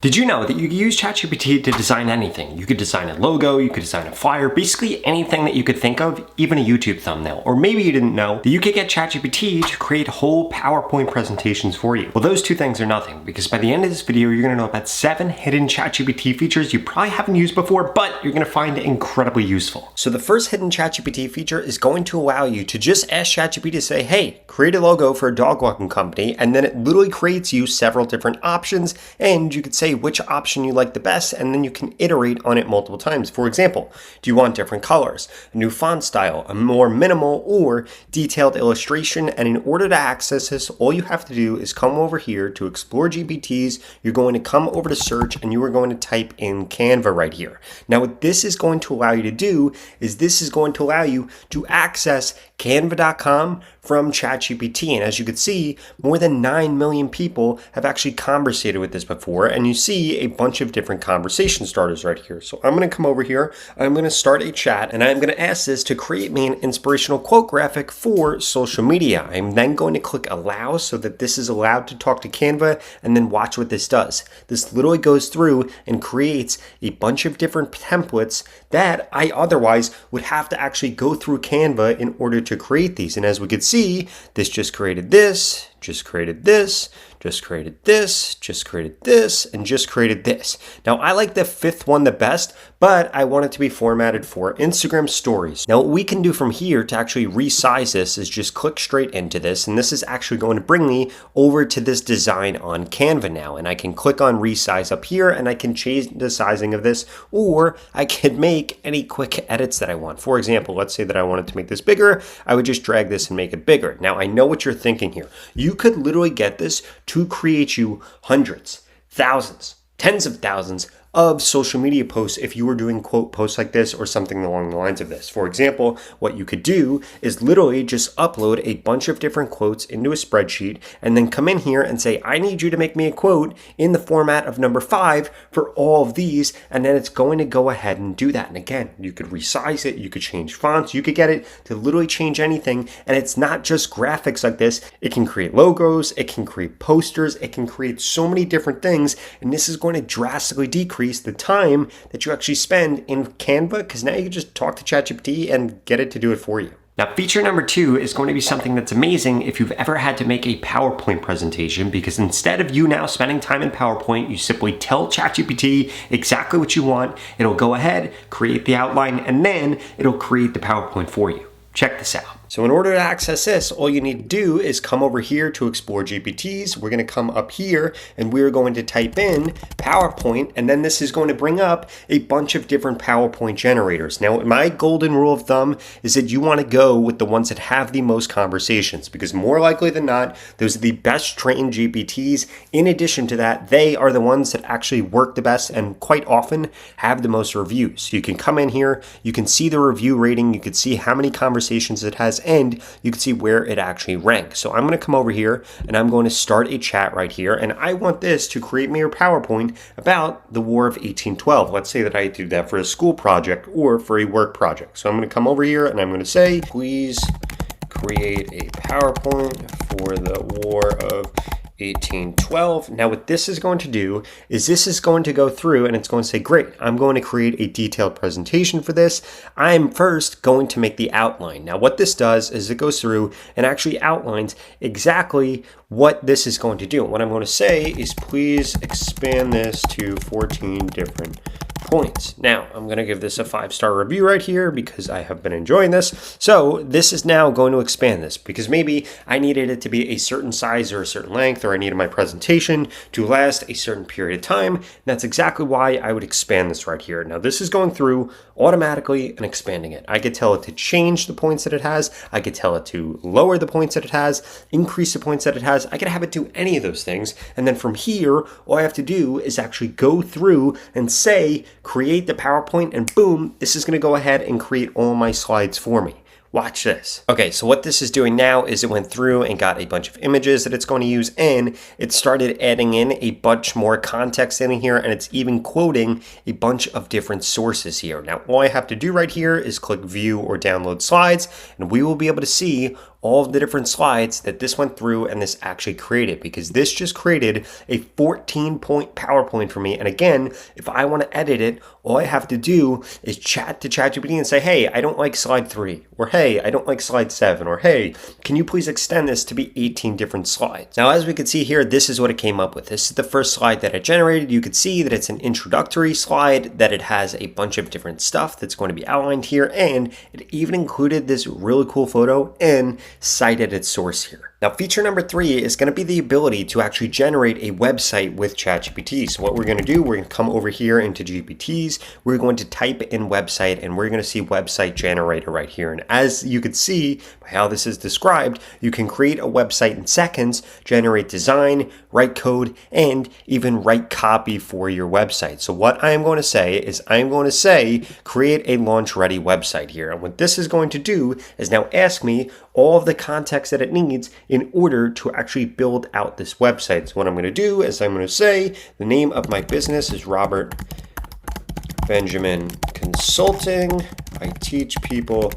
Did you know that you could use ChatGPT to design anything? You could design a logo, you could design a flyer, basically anything that you could think of, even a YouTube thumbnail. Or maybe you didn't know that you could get ChatGPT to create whole PowerPoint presentations for you. Well, those two things are nothing, because by the end of this video, you're gonna know about 7 hidden ChatGPT features you probably haven't used before, but you're gonna find incredibly useful. So the first hidden ChatGPT feature is going to allow you to just ask ChatGPT to say, hey, create a logo for a dog walking company, and then it literally creates you several different options, and you could say which option you like the best, and then you can iterate on it multiple times. For example, do you want different colors, a new font style, a more minimal or detailed illustration? And in order to access this, all you have to do is come over here to Explore GPTs. You're going to come over to search, and you are going to type in Canva right here. Now, what this is going to allow you to do is this is going to allow you to access canva.com from ChatGPT. And as you can see, more than 9 million people have actually conversated with this before, and you see a bunch of different conversation starters right here. So I'm going to come over here, I'm going to start a chat, and I'm going to ask this to create me an inspirational quote graphic for social media. I'm then going to click allow so that this is allowed to talk to Canva, and then watch what this does. This literally goes through and creates a bunch of different templates that I otherwise would have to actually go through Canva in order to create these. And as we could see, this just created this, just created this, just created this, just created this, and just created this. Now, I like the 5th one the best, but I want it to be formatted for Instagram stories. Now, what we can do from here to actually resize this is just click straight into this, and this is actually going to bring me over to this design on Canva now. And I can click on resize up here, and I can change the sizing of this, or I can make any quick edits that I want. For example, let's say that I wanted to make this bigger. I would just drag this and make it bigger. Now, I know what you're thinking here. You could literally get this to create you hundreds, thousands, tens of thousands of social media posts if you were doing quote posts like this or something along the lines of this. For example, what you could do is literally just upload a bunch of different quotes into a spreadsheet and then come in here and say, I need you to make me a quote in the format of number 5 for all of these, and then it's going to go ahead and do that. And again, you could resize it, you could change fonts, you could get it to literally change anything. And it's not just graphics like this. It can create logos, it can create posters, it can create so many different things, and this is going to drastically decrease the time that you actually spend in Canva, because now you can just talk to ChatGPT and get it to do it for you. Now, feature number 2 is going to be something that's amazing if you've ever had to make a PowerPoint presentation, because instead of you now spending time in PowerPoint, you simply tell ChatGPT exactly what you want. It'll go ahead, create the outline, and then it'll create the PowerPoint for you. Check this out. So in order to access this, all you need to do is come over here to Explore GPTs. We're going to come up here and we're going to type in PowerPoint, and then this is going to bring up a bunch of different PowerPoint generators. Now, my golden rule of thumb is that you want to go with the ones that have the most conversations, because more likely than not, those are the best trained GPTs. In addition to that, they are the ones that actually work the best and quite often have the most reviews. So you can come in here, you can see the review rating, you can see how many conversations it has, and you can see where it actually ranks. So I'm going to come over here and I'm going to start a chat right here, and I want this to create me a PowerPoint about the War of 1812. Let's say that I do that for a school project or for a work project. So I'm going to come over here and I'm going to say, please create a PowerPoint for the War of 1812. Now, what this is going to do is this is going to go through and it's going to say, great, I'm going to create a detailed presentation for this. I'm first going to make the outline. Now, what this does is it goes through and actually outlines exactly what this is going to do. What I'm going to say is, please expand this to 14 different points. Now, I'm going to give this a 5-star review right here because I have been enjoying this. So this is now going to expand this because maybe I needed it to be a certain size or a certain length, or I needed my presentation to last a certain period of time. And that's exactly why I would expand this right here. Now, this is going through automatically and expanding it. I could tell it to change the points that it has. I could tell it to lower the points that it has, increase the points that it has. I could have it do any of those things. And then from here, all I have to do is actually go through and say, create the PowerPoint, and boom, this is going to go ahead and create all my slides for me. Watch this. Okay, so what this is doing now is it went through and got a bunch of images that it's going to use, and it started adding in a bunch more context in here, and it's even quoting a bunch of different sources here. Now, all I have to do right here is click view or download slides, and we will be able to see all of the different slides that this went through and this actually created, because this just created a 14-point PowerPoint for me. And again, if I want to edit it, all I have to do is chat to ChatGPT and say, hey, I don't like slide 3, or hey, I don't like slide 7, or hey, can you please extend this to be 18 different slides? Now, as we can see here, this is what it came up with. This is the first slide that I generated. You could see that it's an introductory slide, that it has a bunch of different stuff that's going to be outlined here, and it even included this really cool photo and cited its source here. Now, feature number 3 is going to be the ability to actually generate a website with ChatGPT. So what we're going to do, we're going to come over here into GPTs, we're going to type in website, and we're going to see website generator right here. And as you can see by how this is described, you can create a website in seconds, generate design, write code, and even write copy for your website. So what I am going to say is I'm going to say, create a launch ready website here. And what this is going to do is now ask me all of the context that it needs in order to actually build out this website. So what I'm going to do is I'm going to say the name of my business is Robert Benjamin Consulting. I teach people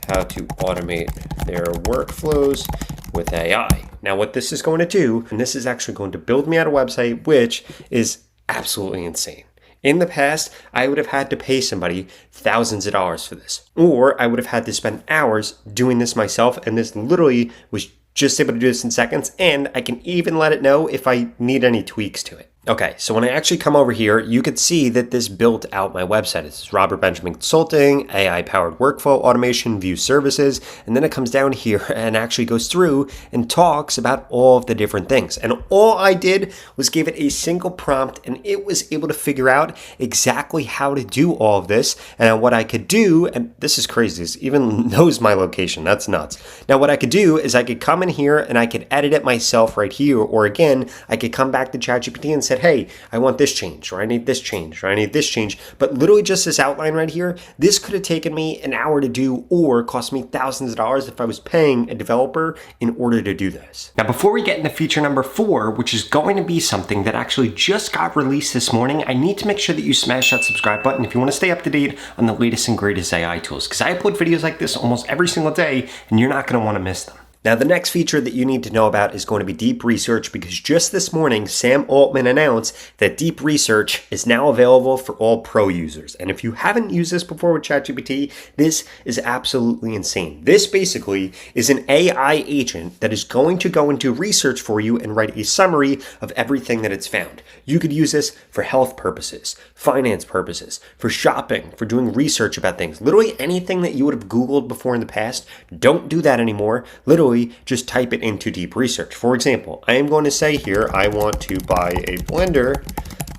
how to automate their workflows with AI. Now what this is going to do, and this is actually going to build me out a website, which is absolutely insane. In the past, I would have had to pay somebody thousands of dollars for this, or I would have had to spend hours doing this myself, and this literally was just able to do this in seconds, and I can even let it know if I need any tweaks to it. Okay, so when I actually come over here, you could see that this built out my website. It's Robert Benjamin Consulting, AI-powered workflow automation, view services, and then it comes down here and actually goes through and talks about all of the different things. And all I did was give it a single prompt, and it was able to figure out exactly how to do all of this. And what I could do, and this is crazy, it even knows my location. That's nuts. Now, what I could do is I could come in here and I could edit it myself right here, or again, I could come back to ChatGPT and say, hey, I want this change, or I need this change, or I need this change. But literally just this outline right here, this could have taken me an hour to do, or cost me thousands of dollars if I was paying a developer in order to do this. Now, before we get into feature number 4, which is going to be something that actually just got released this morning, I need to make sure that you smash that subscribe button if you want to stay up to date on the latest and greatest AI tools, because I upload videos like this almost every single day, and you're not going to want to miss them. Now, the next feature that you need to know about is going to be deep research, because just this morning, Sam Altman announced that deep research is now available for all pro users. And if you haven't used this before with ChatGPT, this is absolutely insane. This basically is an AI agent that is going to go into research for you and write a summary of everything that it's found. You could use this for health purposes, finance purposes, for shopping, for doing research about things. Literally anything that you would have Googled before in the past, don't do that anymore. Literally, just type it into deep research. For example, I am going to say here, I want to buy a blender.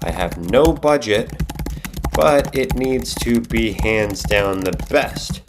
I have no budget, but it needs to be hands down the best.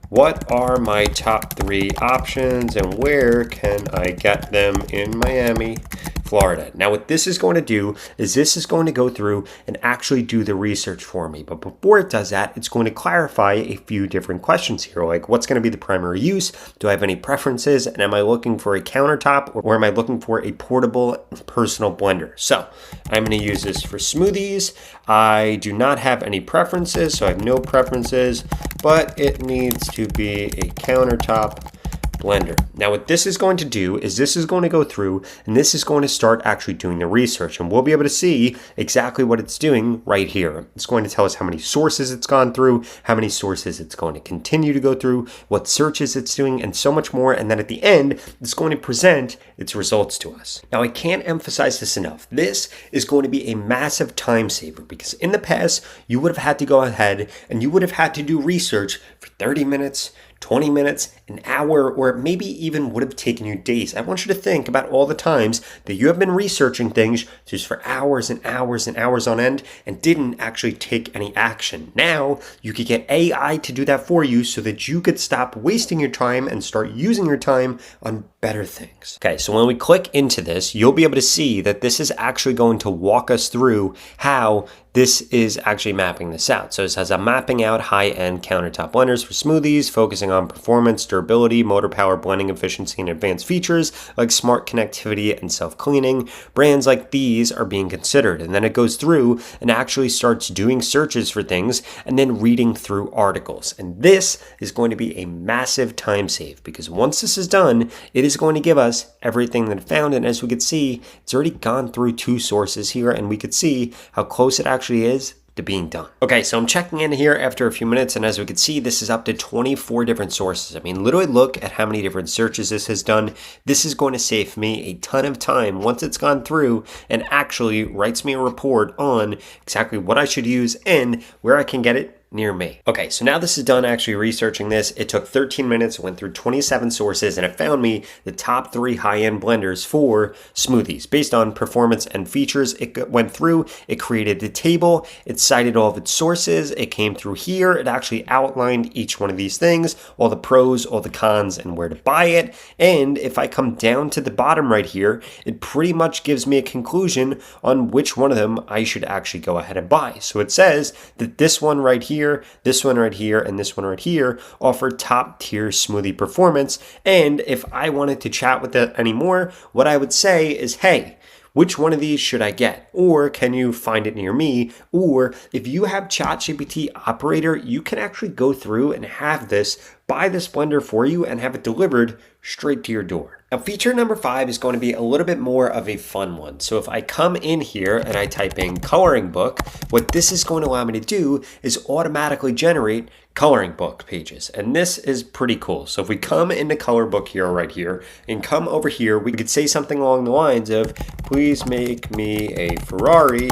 What are my top 3 options, and where can I get them in Miami, Florida? Now, what this is going to do is this is going to go through and actually do the research for me. But before it does that, it's going to clarify a few different questions here, like what's going to be the primary use? Do I have any preferences? And am I looking for a countertop, or am I looking for a portable personal blender? So I'm going to use this for smoothies. I do not have any preferences, so I have no preferences, but it needs to be a countertop blender. Now, what this is going to do is this is going to go through and this is going to start actually doing the research, and we'll be able to see exactly what it's doing right here. It's going to tell us how many sources it's gone through, how many sources it's going to continue to go through, what searches it's doing, and so much more. And then at the end, it's going to present its results to us. Now, I can't emphasize this enough. This is going to be a massive time saver, because in the past, you would have had to go ahead and you would have had to do research for 30 minutes, 20 minutes, an hour, or maybe even would have taken you days. I want you to think about all the times that you have been researching things just for hours and hours and hours on end and didn't actually take any action. Now, you could get AI to do that for you so that you could stop wasting your time and start using your time on better things. Okay, so when we click into this, you'll be able to see that this is actually going to walk us through how this is actually mapping this out. So it says I'm mapping out high-end countertop blenders for smoothies, focusing on performance, durability, motor power, blending efficiency, and advanced features like smart connectivity and self-cleaning. Brands like these are being considered. And then it goes through and actually starts doing searches for things and then reading through articles. And this is going to be a massive time save, because once this is done, it is going to give us everything that it found. And as we could see, it's already gone through 2 sources here, and we could see how close it actually is to being done. Okay, so I'm checking in here after a few minutes, and as we can see, this is up to 24 different sources. I mean, literally look at how many different searches this has done. This is going to save me a ton of time once it's gone through and actually writes me a report on exactly what I should use and where I can get it near me. Okay, so now this is done actually researching this. It took 13 minutes, went through 27 sources, and it found me the top 3 high-end blenders for smoothies based on performance and features. It went through, it created the table, it cited all of its sources, it came through here, it actually outlined each one of these things, all the pros, all the cons, and where to buy it. And if I come down to the bottom right here, it pretty much gives me a conclusion on which one of them I should actually go ahead and buy. So it says that this one right here, this one right here, and this one right here offer top tier smoothie performance. And if I wanted to chat with it anymore, what I would say is, hey, which one of these should I get? Or can you find it near me? Or if you have ChatGPT operator, you can actually go through and have this buy this blender for you and have it delivered straight to your door. Now, feature number 5 is going to be a little bit more of a fun one. So if I come in here and I type in coloring book, what this is going to allow me to do is automatically generate coloring book pages. And this is pretty cool. So if we come into color book here, right here, and come over here, we could say something along the lines of, please make me a Ferrari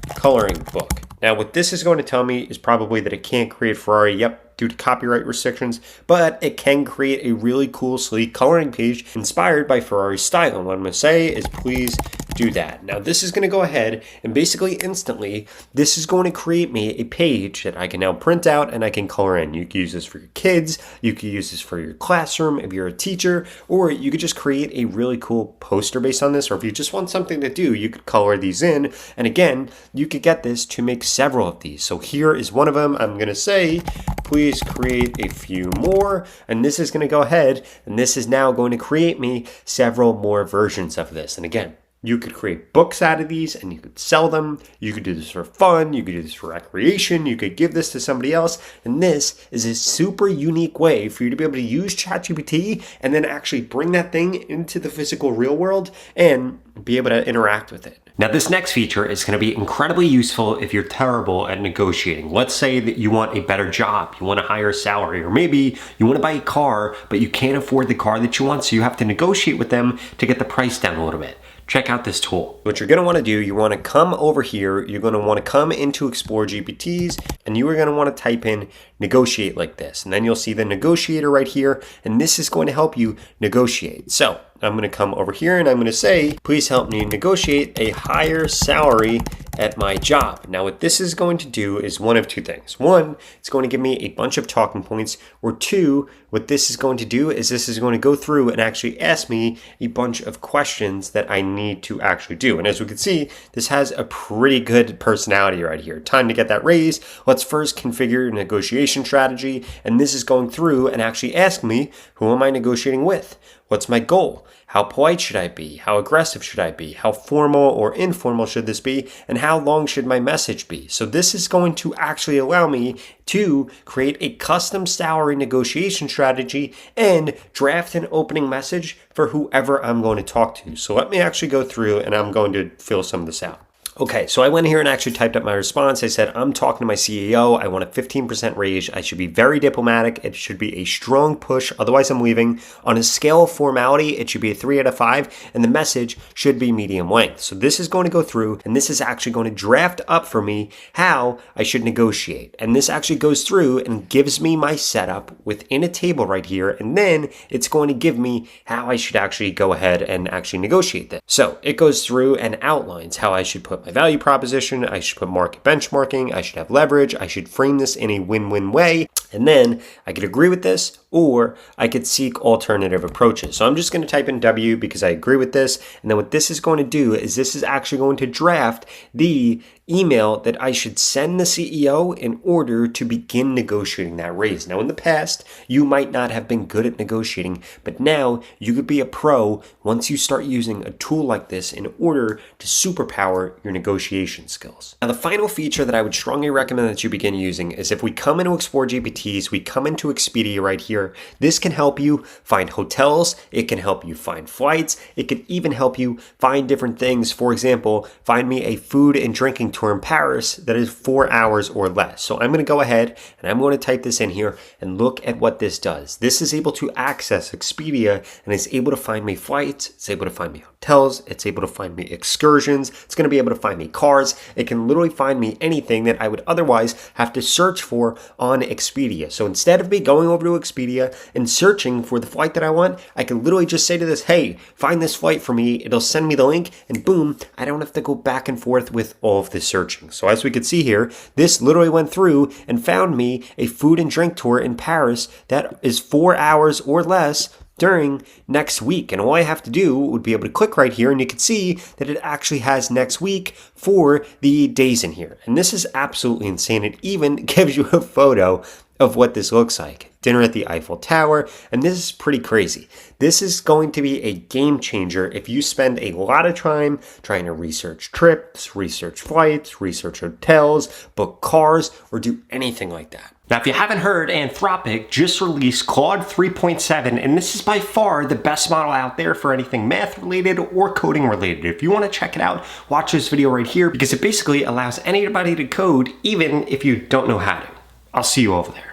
coloring book. Now, what this is going to tell me is probably that it can't create Ferrari, due to copyright restrictions, but it can create a really cool, sleek coloring page inspired by Ferrari's style. And what I'm going to say is, please do that. Now, this is going to go ahead and basically instantly, this is going to create me a page that I can now print out and I can color in. You can use this for your kids, you can use this for your classroom if you're a teacher, or you could just create a really cool poster based on this, or if you just want something to do, you could color these in. And again, you could get this to make several of these. So here is one of them. I'm going to say, please create a few more, and this is going to go ahead and this is now going to create me several more versions of this. And again, you could create books out of these and you could sell them. You could do this for fun. You could do this for recreation. You could give this to somebody else. And this is a super unique way for you to be able to use ChatGPT and then actually bring that thing into the physical real world and be able to interact with it. Now, this next feature is going to be incredibly useful if you're terrible at negotiating. Let's say that you want a better job, you want a higher salary, or maybe you want to buy a car, but you can't afford the car that you want, so you have to negotiate with them to get the price down a little bit. Check out this tool. What you're going to want to do, you want to come over here, you're going to want to come into Explore GPTs, and you are going to want to type in negotiate like this. And then you'll see the negotiator right here, and this is going to help you negotiate. So I'm going to come over here and I'm going to say, please help me negotiate a higher salary at my job. Now, what this is going to do is one of two things. One, it's going to give me a bunch of talking points, or two, what this is going to do is this is going to go through and actually ask me a bunch of questions that I need to actually do. And as we can see, this has a pretty good personality right here. Time to get that raise. Let's first configure a negotiation strategy. And this is going through and actually asking me, who am I negotiating with? What's my goal? How polite should I be? How aggressive should I be? How formal or informal should this be? And how long should my message be? So this is going to actually allow me to create a custom salary negotiation strategy and draft an opening message for whoever I'm going to talk to. So let me actually go through and I'm going to fill some of this out. Okay, so I went here and actually typed up my response. I said, I'm talking to my CEO. I want a 15% raise. I should be very diplomatic. It should be a strong push. Otherwise, I'm leaving. On a scale of formality, it should be a 3 out of 5, and the message should be medium length. So this is going to go through, and this is actually going to draft up for me how I should negotiate. And this actually goes through and gives me my setup within a table right here, and then it's going to give me how I should actually go ahead and actually negotiate this. So it goes through and outlines how I should put my value proposition, I should put market benchmarking, I should have leverage, I should frame this in a win-win way, and then I could agree with this or I could seek alternative approaches. So I'm just going to type in W because I agree with this, and then what this is going to do is this is actually going to draft the email that I should send the CEO in order to begin negotiating that raise. Now, in the past, you might not have been good at negotiating, but now you could be a pro once you start using a tool like this in order to superpower your negotiation skills. Now, the final feature that I would strongly recommend that you begin using is if we come into Explore GPTs, we come into Expedia right here. This can help you find hotels, it can help you find flights, it can even help you find different things. For example, find me a food and drinking tour in Paris that is 4 hours or less. So I'm going to go ahead and I'm going to type this in here and look at what this does. This is able to access Expedia and is able to find me flights, it's able to find me hotels, it's able to find me excursions, it's going to be able to find me cars. It can literally find me anything that I would otherwise have to search for on Expedia. So instead of me going over to Expedia and searching for the flight that I want, I can literally just say to this, hey, find this flight for me. It'll send me the link and boom, I don't have to go back and forth with all of this searching. So as we can see here, this literally went through and found me a food and drink tour in Paris that is 4 hours or less during next week. And all I have to do would be able to click right here and you can see that it actually has next week for the days in here. And this is absolutely insane. It even gives you a photo of what this looks like. Dinner at the Eiffel Tower, and this is pretty crazy. This is going to be a game changer if you spend a lot of time trying to research trips, research flights, research hotels, book cars, or do anything like that. Now, if you haven't heard, Anthropic just released Claude 3.7, and this is by far the best model out there for anything math related or coding related. If you want to check it out, watch this video right here because it basically allows anybody to code even if you don't know how to. I'll see you over there.